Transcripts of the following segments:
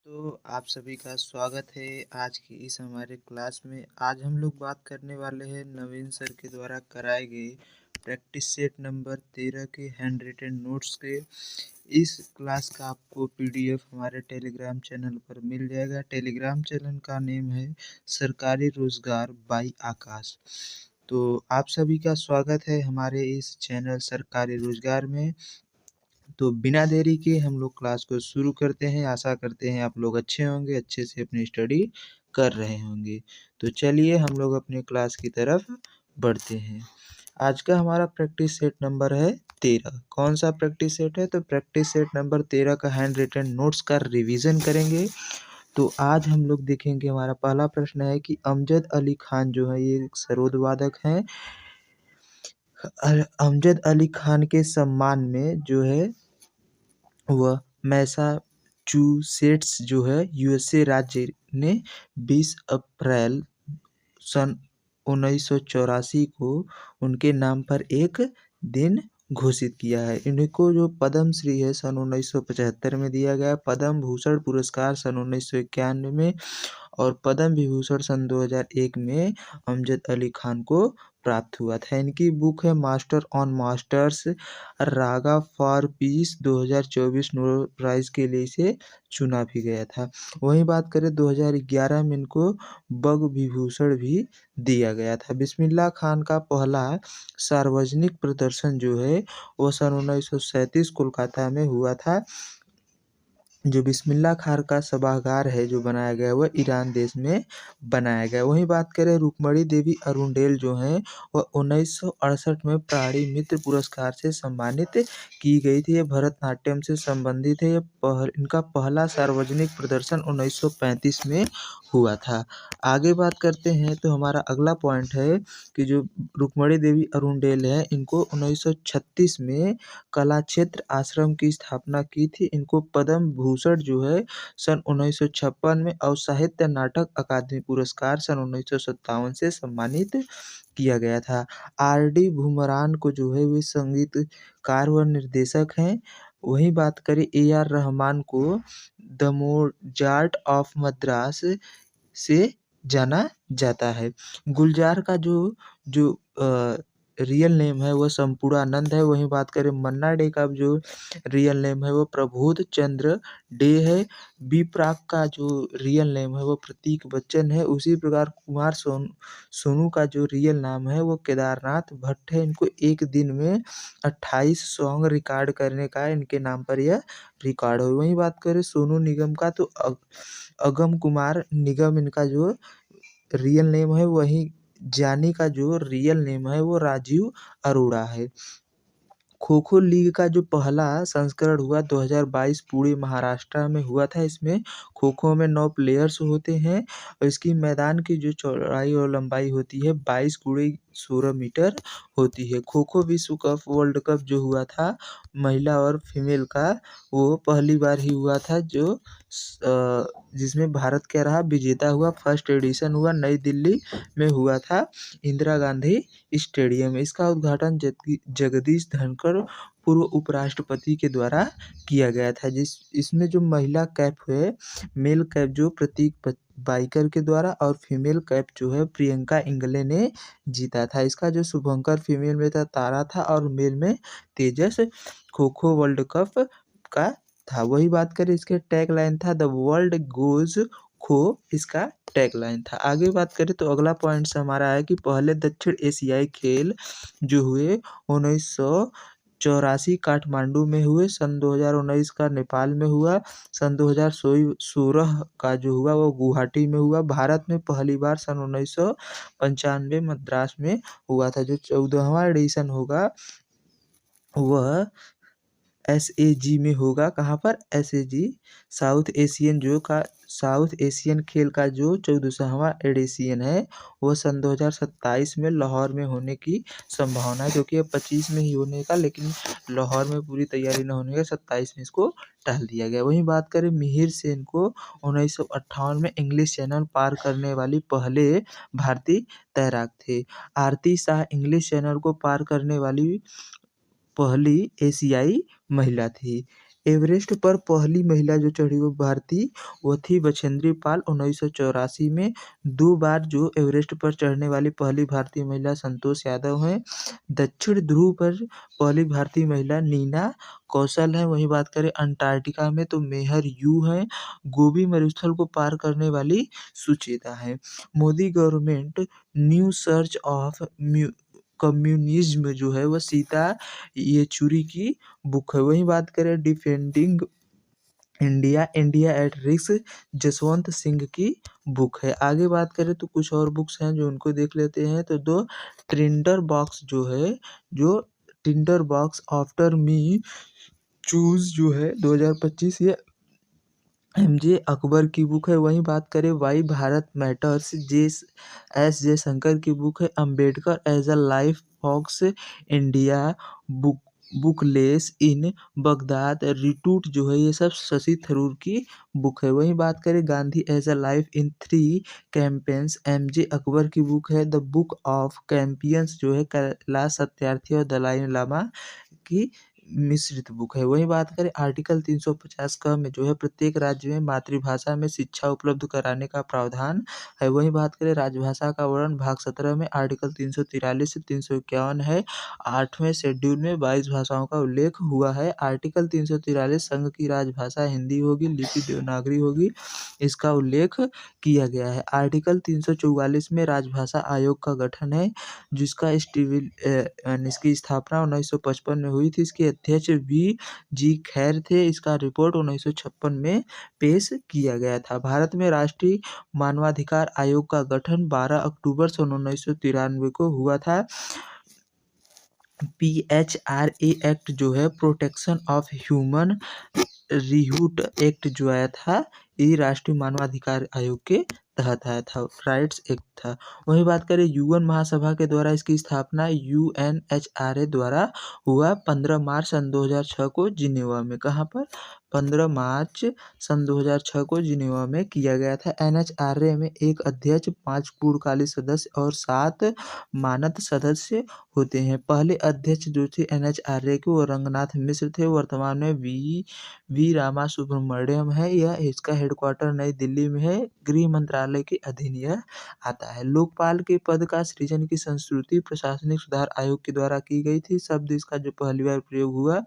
तो आप सभी का स्वागत है आज की इस हमारे क्लास में। आज हम लोग बात करने वाले हैं नवीन सर के द्वारा कराए गए प्रैक्टिस सेट नंबर 13 के हैंड रिटन नोट्स के। इस क्लास का आपको पीडीएफ हमारे टेलीग्राम चैनल पर मिल जाएगा। टेलीग्राम चैनल का नेम है सरकारी रोजगार बाई आकाश। तो आप सभी का स्वागत है हमारे इस चैनल सरकारी रोजगार में। तो बिना देरी के हम लोग क्लास को शुरू करते हैं। आशा करते हैं आप लोग अच्छे होंगे, अच्छे से अपनी स्टडी कर रहे होंगे। तो चलिए हम लोग अपने क्लास की तरफ बढ़ते हैं। आज का हमारा प्रैक्टिस सेट नंबर है 13। कौन सा प्रैक्टिस सेट है? तो प्रैक्टिस सेट नंबर 13 का हैंड रिटन नोट्स का रिवीजन करेंगे। तो आज हम लोग देखेंगे, हमारा पहला प्रश्न है कि अमजद अली खान जो है ये एक सरोद वादक हैं। अमजद अली खान के सम्मान में जो है वह मैसाचुसेट्स जो है यूएसए राज्य ने 20 अप्रैल सन 1984 को उनके नाम पर एक दिन घोषित किया है। इनको जो पद्म श्री है सन 1975 में दिया गया, पद्म भूषण पुरस्कार सन 1991 में और पद्म विभूषण सन 2001 में अमजद अली खान को प्राप्त हुआ था। इनकी बुक है master on masters raga for peace. 2024 Nobel prize के लिए इसे चुना भी गया था। वहीं बात करें 2011 में इनको पद्म विभूषण भी दिया गया था। बिस्मिल्लाह खान का पहला सार्वजनिक प्रदर्शन जो है वो सन 1937 कोलकाता में हुआ था। जो बिस्मिल्लाह खान का सभागार है जो बनाया गया वह ईरान देश में बनाया गया। वहीं बात करें रुक्मणी देवी अरुणडेल जो हैं वह 1968 में प्राणी मित्र पुरस्कार से सम्मानित की गई थी। ये भरतनाट्यम से संबंधित है। इनका पहला सार्वजनिक प्रदर्शन 1935 में हुआ था। आगे बात करते हैं तो हमारा अगला पॉइंट है कि जो रुक्मणी देवी अरुणडेल है इनको 1936 में कला क्षेत्र आश्रम की स्थापना की थी। इनको पद्म भूषण जो है सन 1956 में और साहित्य नाटक अकादमी पुरस्कार सन 1957 से सम्मानित किया गया था। आर डी भूमरान को जो है वे संगीतकार व निर्देशक हैं। वहीं बात करें ए आर रहमान को द मोजार्ट ऑफ मद्रास से जाना जाता है। गुलजार का जो जो रियल नेम है वह संपूर्णानंद है। वहीं बात करें मन्ना डे का जो रियल नेम है वो प्रबोध चंद्र डे है। बी प्राक का जो रियल नेम है वो प्रतीक बच्चन है। उसी प्रकार कुमार सोनू का जो रियल नाम है वो केदारनाथ भट्ट है। इनको एक दिन में 28 सॉन्ग रिकॉर्ड करने का इनके नाम पर यह रिकॉर्ड है। वहीं बात करें सोनू निगम का तो अगम कुमार निगम इनका जो रियल नेम है। वहीं जानी का जो रियल नेम है वो राजीव अरोड़ा है। खो खो लीग का जो पहला संस्करण हुआ 2022 पुणे महाराष्ट्र में हुआ था। इसमें खो खो में 9 प्लेयर्स होते हैं और इसकी मैदान की जो चौड़ाई और लंबाई होती है 22 गुणे 16 मीटर होती है। खो खो विश्व कप वर्ल्ड कप जो हुआ था महिला और फीमेल का वो पहली बार ही हुआ था जो जिसमें भारत क्या रहा विजेता हुआ। फर्स्ट एडिशन हुआ नई दिल्ली में हुआ था इंदिरा गांधी स्टेडियम। इसका उद्घाटन जगदीश धनखड़ पूर्व उपराष्ट्रपति के द्वारा किया गया था। इसमें जो महिला कैप है मेल कैप जो प्रतीक बाइकर के द्वारा और फीमेल कैप जो है प्रियंका इंगले ने जीता था। इसका जो शुभंकर फीमेल में था तारा था और मेल में तेजस खो खो वर्ल्ड कप का था। वही बात करें इसके टैग लाइन था द वर्ल्ड गोज खो इसका टैग लाइन था। आगे बात करें तो अगला पॉइंट हमारा है कि पहले दक्षिण एशियाई खेल जो हुए 1984 काठमांडू में हुए। सन 2019 का नेपाल में हुआ। सन 2016 का जो हुआ वो गुवाहाटी में हुआ। भारत में पहली बार सन 1995 मद्रास में हुआ था। जो 14वां एडिशन होगा वह SAG में होगा। कहाँ पर? SAG साउथ एशियन खेल का जो 14वां एडिशन है वो सन 2027 में लाहौर में होने की संभावना है, क्योंकि अब 25 में ही होने का, लेकिन लाहौर में पूरी तैयारी न होने का 27 में इसको टाल दिया गया। वहीं बात करें मिहिर सेन को 1958 में इंग्लिश चैनल पार करने वाली पहले भारतीय तैराक थे। आरती शाह इंग्लिश चैनल को पार करने वाली पहली एशियाई महिला थी। एवरेस्ट पर पहली महिला जो चढ़ी वो भारतीय वो थी बछेंद्री पाल 1984 में। 2 बार जो एवरेस्ट पर चढ़ने वाली पहली भारतीय महिला संतोष यादव हैं। दक्षिण ध्रुव पर पहली भारतीय महिला नीना कौशल है। वहीं बात करें अंटार्कटिका में तो मेहर यू है। गोबी मरुस्थल को पार करने वाली सुचेता है। Modi government new search of communism जो है वह सीता येचुरी की बुक है। वहीं बात करें defending India India at risk Jaswant Singh की बुक है। आगे बात करें तो कुछ और बुक्स हैं जो उनको देख लेते हैं। तो दो टिंडर बॉक्स जो है जो Tinder box after me choose जो है 2025 ये एमजे अकबर की बुक है। वहीं बात करें वाई भारत मैटर्स जयशंकर की बुक है। अंबेडकर एज अ लाइफ फॉक्स India book bookless in Baghdad रिटूट जो है ये सब शशि थरूर की बुक है। वहीं बात करें Gandhi as a life in 3 campaigns MJ Akbar की बुक है। द बुक ऑफ कैंपियंस जो है कैलाश सत्यार्थी और दलाई लामा की मिश्रित बुक है। वहीं बात करें आर्टिकल 350 क में जो है प्रत्येक राज्य में मातृभाषा में शिक्षा उपलब्ध कराने का प्रावधान है। वहीं बात करें राजभाषा का वर्णन भाग 17 में आर्टिकल 343 से 351 है। 8वें शेड्यूल में 22 भाषाओं का उल्लेख हुआ है। आर्टिकल 343 संघ की राजभाषा हिंदी होगी, लिपि देवनागरी होगी, इसका उल्लेख किया गया है। आर्टिकल 344 में राजभाषा आयोग का गठन है इसकी स्थापना 1955 में हुई थी। इसके अध्यक्ष V.G. खैर थे। इसका रिपोर्ट 1956 में पेश किया गया था। भारत में राष्ट्रीय मानवाधिकार आयोग का गठन 12 अक्टूबर सन 1993 को हुआ था। PHRA एक्ट जो है प्रोटेक्शन ऑफ ह्यूमन रिहूट एक्ट जो आया था ये राष्ट्रीय मानवाधिकार आयोग के तहत आया था। राइट्स एक्ट था। वहीं बात करें यूएन महासभा के द्वारा इसकी स्थापना UNHRA द्वारा हुआ 15 मार्च सन 2006 को जिनेवा में। कहाँ पर? 15 मार्च सन 2006 को जिनेवा में किया गया था। NHRA में एक अध्यक्ष, 5 पूर्णकालिक सदस्य और 7 मानद सदस्य होते हैं। पहले अध्यक्ष जो थे NHRA के वो रंगनाथ मिश्र थे। वर्तमान में वी रामा सुब्रमण्यम है। यह इसका हेडक्वार्टर नई दिल्ली में है। गृह मंत्रालय के अधीन यह आता है। लोकपाल के पद का सृजन की संस्कृति प्रशासनिक सुधार आयोग के द्वारा की गई थी। शब्द इसका जो पहली बार प्रयोग हुआ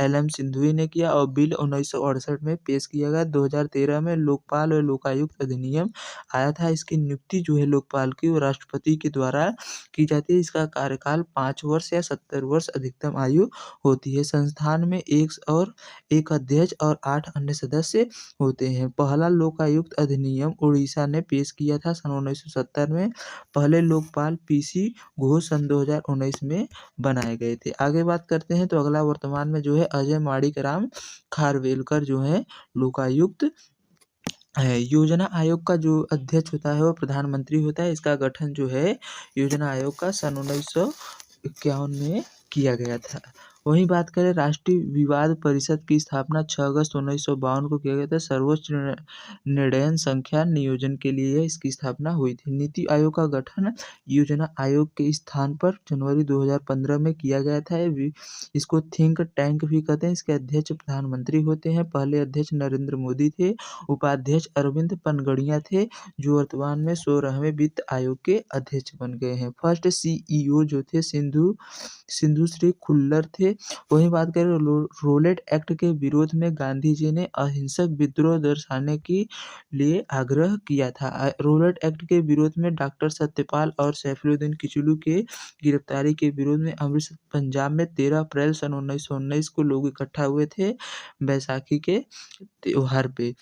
LM सिंधुई ने किया और बिल 1968 में पेश किया गया। 2013 में लोकपाल और लोकायुक्त अधिनियम आया था। इसकी नियुक्ति जो है लोकपाल की वो राष्ट्रपति के द्वारा की जाती है। इसका कार्यकाल 5 वर्ष या 70 वर्ष अधिकतम आयु होती है। संस्थान में एक अध्यक्ष और 8 अन्य सदस्य होते हैं। पहला लोकायुक्त अधिनियम उड़ीसा ने पेश किया था सन 1970 में। पहले लोकपाल PC घोष सन 2019 में बनाए गए थे। आगे बात करते हैं तो अगला वर्तमान में जो है अजय माणिकराम खारवेलकर जो है लोकायुक्त है। योजना आयोग का जो अध्यक्ष होता है वो प्रधानमंत्री होता है। इसका गठन जो है योजना आयोग का सन 1951 में किया गया था। वहीं बात करें राष्ट्रीय विवाद परिषद की स्थापना 6 अगस्त 1952 को किया गया था। सर्वोच्च निर्णय संख्या नियोजन के लिए इसकी स्थापना हुई थी। नीति आयोग का गठन योजना आयोग के स्थान पर जनवरी 2015 में किया गया था। इसको थिंक टैंक भी कहते हैं। इसके अध्यक्ष प्रधानमंत्री होते हैं। पहले अध्यक्ष नरेंद्र मोदी थे। उपाध्यक्ष अरविंद पनगड़िया थे जो वर्तमान में 16वें वित्त आयोग के अध्यक्ष बन गए हैं। फर्स्ट CEO जो थे सिंधु श्री खुल्लर थे। वहीं बात करें रोलेट एक्ट के विरोध में गांधी जी ने अहिंसक विद्रोह दर्शाने के लिए आग्रह किया था। रोलेट एक्ट के विरोध में डॉक्टर सत्यपाल और सैफुद्दीन किचलू के गिरफ्तारी के विरोध में अमृतसर पंजाब में 13 अप्रैल सन 1919 को लोग इकट्ठा हुए थे बैसाखी के त्योहार पे,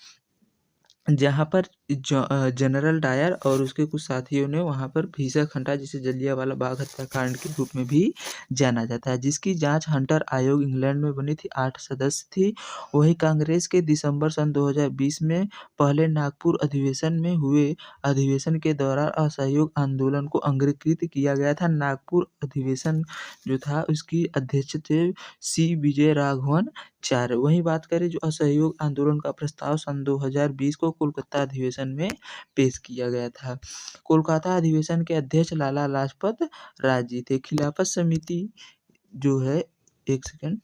जहाँ पर जनरल डायर और उसके कुछ साथियों ने वहाँ पर भीषण हत्या जिसे जलियांवाला बाग हत्याकांड के रूप में भी जाना जाता है, जिसकी जांच हंटर आयोग इंग्लैंड में बनी थी। 8 सदस्य थी। वही कांग्रेस के दिसंबर सन 2020 में पहले नागपुर अधिवेशन में हुए अधिवेशन के दौरान असहयोग आंदोलन को अंगीकृत किया गया था। नागपुर अधिवेशन जो था उसकी अध्यक्ष थे C विजय राघवन चार। वहीं बात करें जो असहयोग आंदोलन का प्रस्ताव सन 2020 को कोलकाता अधिवेशन में पेश किया गया था। कोलकाता अधिवेशन के अध्यक्ष लाला लाजपत राय जी थे। खिलाफत समिति जो है एक सेकंड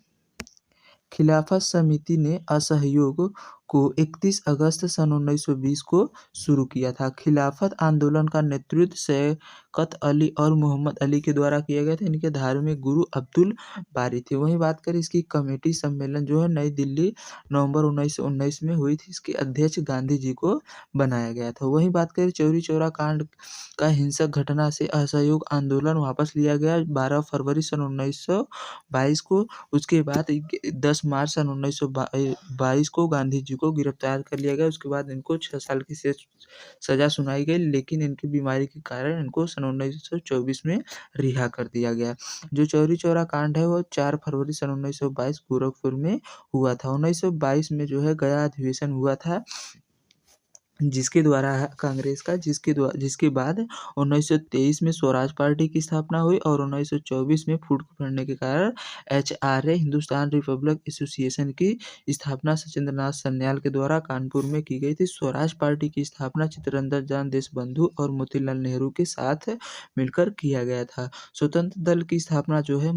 खिलाफत समिति ने असहयोग को 31 अगस्त सन 1920 को शुरू किया था। खिलाफत आंदोलन का नेतृत्व शौकत अली और मोहम्मद अली के द्वारा किया गया था। इनके धार्मिक गुरु अब्दुल बारी थे। वहीं बात करें इसकी कमेटी सम्मेलन जो है नई दिल्ली नवंबर 1919 में हुई थी। इसके अध्यक्ष गांधी जी को बनाया गया था। वहीं बात करें चौरी चौरा कांड का हिंसक घटना से असहयोग आंदोलन वापस लिया गया 12 फरवरी सन 1922 को। उसके बाद 10 मार्च सन 1922 को गांधी जी को गिरफ्तार कर लिया गया। उसके बाद इनको 6 साल की सजा सुनाई गई, लेकिन इनकी बीमारी के कारण इनको सन 1924 में रिहा कर दिया गया। जो चौरी चौरा कांड है वो 4 फरवरी सन 1922 गोरखपुर में हुआ था। 1922 में जो है गया अधिवेशन हुआ था जिसके द्वारा कांग्रेस का जिसके बाद 1923 में स्वराज पार्टी की स्थापना हुई और 1924 में फूट पड़ने के कारण HRA हिंदुस्तान रिपब्लिक एसोसिएशन की स्थापना सचिंद्र नाथ सन्याल के द्वारा कानपुर में की गई थी। स्वराज पार्टी की स्थापना चित्तरंजन देशबंधु और मोतीलाल नेहरू के साथ मिलकर किया गया था। स्वतंत्र दल की स्थापना जो है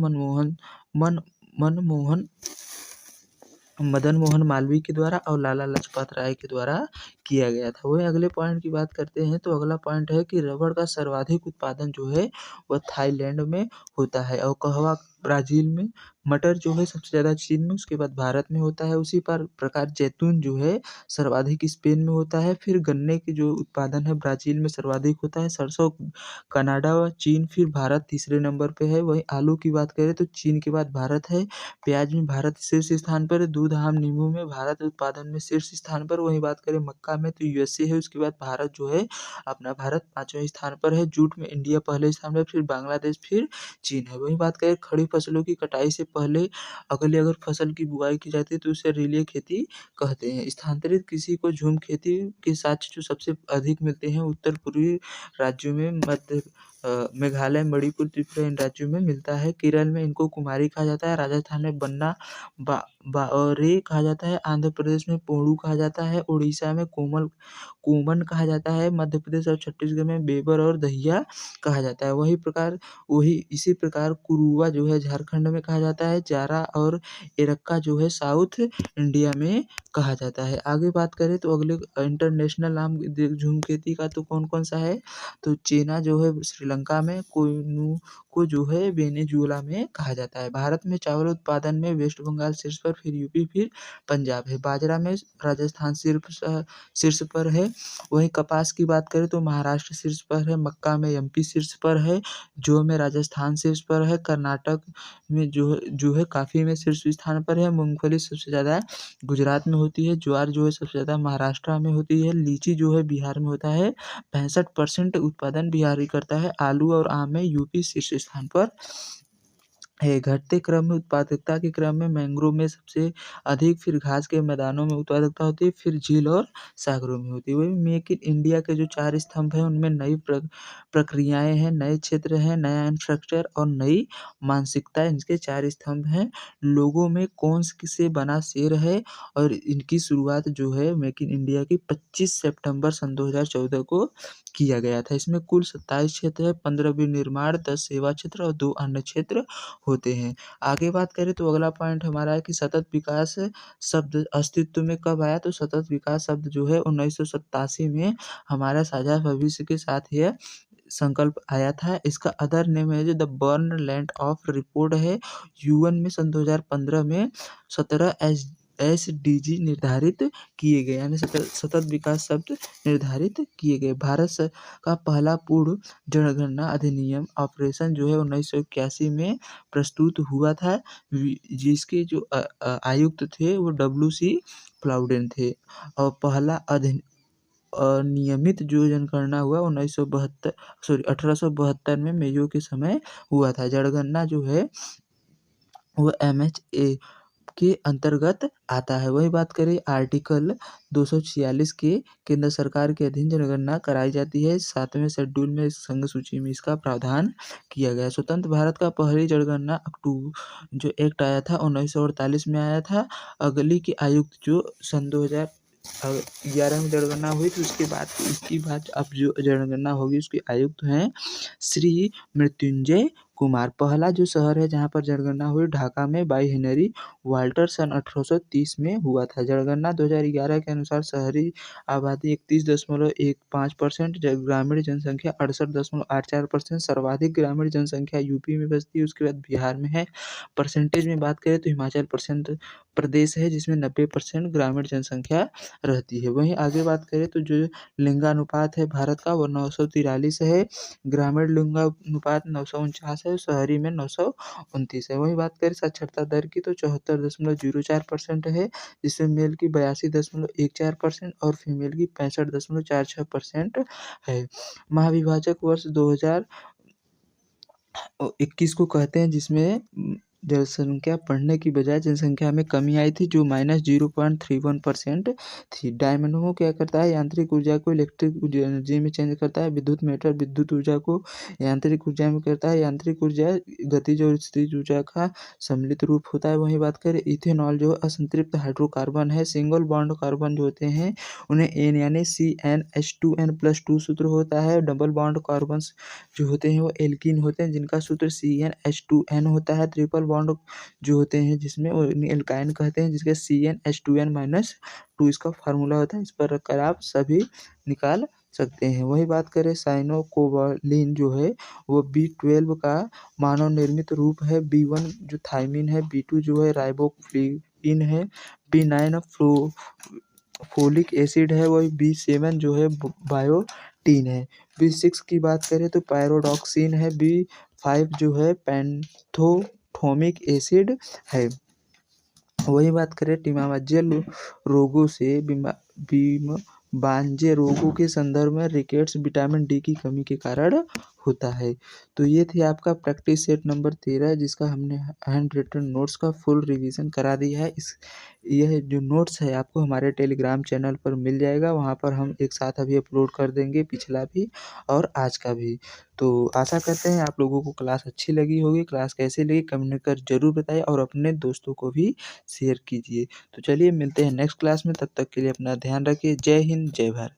मदन मोहन मालवीय के द्वारा और लाला लाजपत राय के द्वारा किया गया था। वहीं अगले पॉइंट की बात करते हैं तो अगला पॉइंट है कि रबड़ का सर्वाधिक उत्पादन जो है वह थाईलैंड में होता है और कहवा ब्राज़ील में, मटर जो है सबसे ज़्यादा चीन में, उसके बाद भारत में होता है। उसी प्रकार जैतून जो है सर्वाधिक स्पेन में होता है। फिर गन्ने की जो उत्पादन है ब्राज़ील में सर्वाधिक होता है। सरसों कनाडा व चीन, फिर भारत तीसरे नंबर पे है। वहीं आलू की बात करें तो चीन के बाद भारत है। प्याज में भारत शीर्ष स्थान पर है। दूध, आम, नींबू में भारत उत्पादन में शीर्ष स्थान पर। वहीं बात करें मक्का में तो USA है। उसके बाद भारत जो है अपना भारत 5वें स्थान पर है। जूट में इंडिया पहले स्थान पर, फिर बांग्लादेश, फिर चीन है। वहीं बात करें खड़ी फसलों की कटाई से पहले अगर फसल की बुआई की जाती है तो उसे रिले खेती कहते हैं। स्थानांतरित कृषि को झूम खेती के साथ जो सबसे अधिक मिलते हैं उत्तर पूर्वी राज्यों में, मेघालय, मणिपुर, त्रिपुरा इन राज्यों में मिलता है। केरल में इनको कुमारी कहा जाता है। राजस्थान में बन्ना बाओरे कहा जाता है। आंध्र प्रदेश में पोड़ू कहा जाता है। उड़ीसा में कोमन कहा जाता है। मध्य प्रदेश और छत्तीसगढ़ में बेबर और दहिया कहा जाता है। वही इसी प्रकार कुरुवा जो है झारखंड में कहा जाता है। जारा और एरक्का जो है साउथ इंडिया में कहा जाता है। आगे बात करें तो अगले इंटरनेशनल नाम झूम खेती का तो कौन कौन सा है तो चेना जो है श्रीलंका में, कोहिनूर को जो है वेनेजुएला में कहा जाता है। भारत में चावल उत्पादन में वेस्ट बंगाल शीर्ष पर, फिर यूपी, फिर पंजाब है। बाजरा में राजस्थान शीर्ष पर है। वहीं कपास की बात करें तो महाराष्ट्र शीर्ष पर है। मक्का में MP शीर्ष पर है। जौ में राजस्थान शीर्ष पर है। कर्नाटक में जो है काफ़ी में शीर्ष स्थान पर है। मूंगफली सबसे ज़्यादा गुजरात में होती है। ज्वार जो है सबसे ज़्यादा महाराष्ट्र में होती है। लीची जो है बिहार में होता है। 65% उत्पादन बिहार ही करता है। आलू और आम में यूपी शीर्ष स्थान पर है। घटते क्रम में उत्पादकता के क्रम में मैंग्रोव में सबसे अधिक, फिर घास के मैदानों में उत्पादकता होती है, फिर झील और सागरों में होती है। वही मेक इन इंडिया के जो 4 स्तंभ हैं उनमें नई प्रक्रियाएं हैं, नए क्षेत्र हैं, नया इंफ्रास्ट्रक्चर और नई मानसिकता, इनके 4 स्तंभ हैं। लोगों में कौन से बना शेर है और इनकी शुरुआत जो है मेक इन इंडिया की 25 सितंबर सन 2014 को किया गया था। इसमें कुल 27 क्षेत्र है, 15 विनिर्माण, 10 सेवा क्षेत्र और 2 अन्य क्षेत्र होते हैं। आगे बात करें तो अगला पॉइंट हमारा है कि सतत विकास शब्द अस्तित्व में कब आया तो सतत विकास शब्द जो है 1987 में हमारा साझा भविष्य के साथ यह संकल्प आया था। इसका अदर नेम है जो the burn land of report है। UN में सन 2015 में 17 SDG निर्धारित किए गए, यानी सतत विकास शब्द निर्धारित किए गए। भारत का पहला पूर्ण जनगणना अधिनियम ऑपरेशन जो है 1981 में प्रस्तुत हुआ था। जिसके जो आयुक्त थे वो WC प्लाउडेन थे। और पहला नियमित जो जनगणना हुआ 1872 में मेयो के समय हुआ था। जनगणना जो है वो MHA के अंतर्गत आता है। वही बात करें आर्टिकल 246 के केंद्र सरकार के अधीन जनगणना कराई जाती है। 7वें शेड्यूल में संघ सूची में इसका प्रावधान किया गया। स्वतंत्र भारत का पहली जनगणना अक्टूबर जो एक्ट आया था 1948 में आया था। अगली की आयुक्त जो सन 2011 में जनगणना हुई थी इसकी बात अब जो जनगणना होगी उसके आयुक्त हैं श्री मृत्युंजय कुमार। पहला जो शहर है जहाँ पर जनगणना हुई ढाका में बाई हेनरी वाल्टर सन 1830 में हुआ था। जनगणना 2011 के अनुसार शहरी आबादी 31.15%, ग्रामीण जनसंख्या 68.84%। सर्वाधिक ग्रामीण जनसंख्या यूपी में बसती है, उसके बाद बिहार में है। परसेंटेज में बात करें तो हिमाचल प्रदेश है जिसमें 90% ग्रामीण जनसंख्या रहती है। वहीं आगे बात करें तो जो लिंगानुपात है भारत का वो 943 है, ग्रामीण लिंगानुपात 949 है, शहरी में 929 है। वहीं बात करें साक्षरता दर की तो 74.04% है, जिसमें मेल की 82.14% और फीमेल की 65.46% है। महाविभाजक वर्ष 2021 को कहते हैं जिसमें जनसंख्या बढ़ने की बजाय जनसंख्या में कमी आई थी जो -0.31% थी। डायनमो क्या करता है, यांत्रिक ऊर्जा को इलेक्ट्रिक एनर्जी में चेंज करता है। विद्युत मीटर विद्युत ऊर्जा को यांत्रिक ऊर्जा में करता है। यांत्रिक ऊर्जा गतिज और स्थितिज ऊर्जा का सम्मिलित रूप होता है। वहीं बात करें इथेनॉल जो असंतृप्त हाइड्रोकार्बन है, सिंगल बॉन्ड कार्बन जो होते हैं उन्हें एन यानी CnH2n+2 सूत्र होता है। डबल बॉन्ड कार्बन जो होते हैं वो एल्कीन होते हैं जिनका सूत्र CnH2n होता है। ट्रिपल बॉन्ड जो होते हैं जिसमें वो एल्काइन कहते हैं जिसके CnH2n-2 इसका फार्मूला होता है। इस पर रखकर आप सभी निकाल सकते हैं। वही बात करें साइनोकोबालिन जो है वो B12 का मानव निर्मित रूप है। B1 जो थायमिन है, B2 जो है राइबोफ्लेविन है, B9 फोलिक एसिड है, वही B7 जो है बायोटीन है। B6 की बात करें तो पायरोडॉक्सिन है, B5 जो है पैंथोथोमिक एसिड है। वही बात करें टिमावजय रोगों से बांजे रोगों के संदर्भ में रिकेट्स विटामिन डी की कमी के कारण होता है। तो ये थी आपका प्रैक्टिस सेट नंबर 13 जिसका हमने हैंड रिटन नोट्स का फुल रिवीजन करा दिया है। यह जो नोट्स है आपको हमारे टेलीग्राम चैनल पर मिल जाएगा, वहाँ पर हम एक साथ अभी अपलोड कर देंगे, पिछला भी और आज का भी। तो आशा करते हैं आप लोगों को क्लास अच्छी लगी होगी। क्लास कैसी लगी कमेंट कर ज़रूर बताइए और अपने दोस्तों को भी शेयर कीजिए। तो चलिए मिलते हैं नेक्स्ट क्लास में, तब तक के लिए अपना ध्यान रखिए। जय हिंद, जय भारत।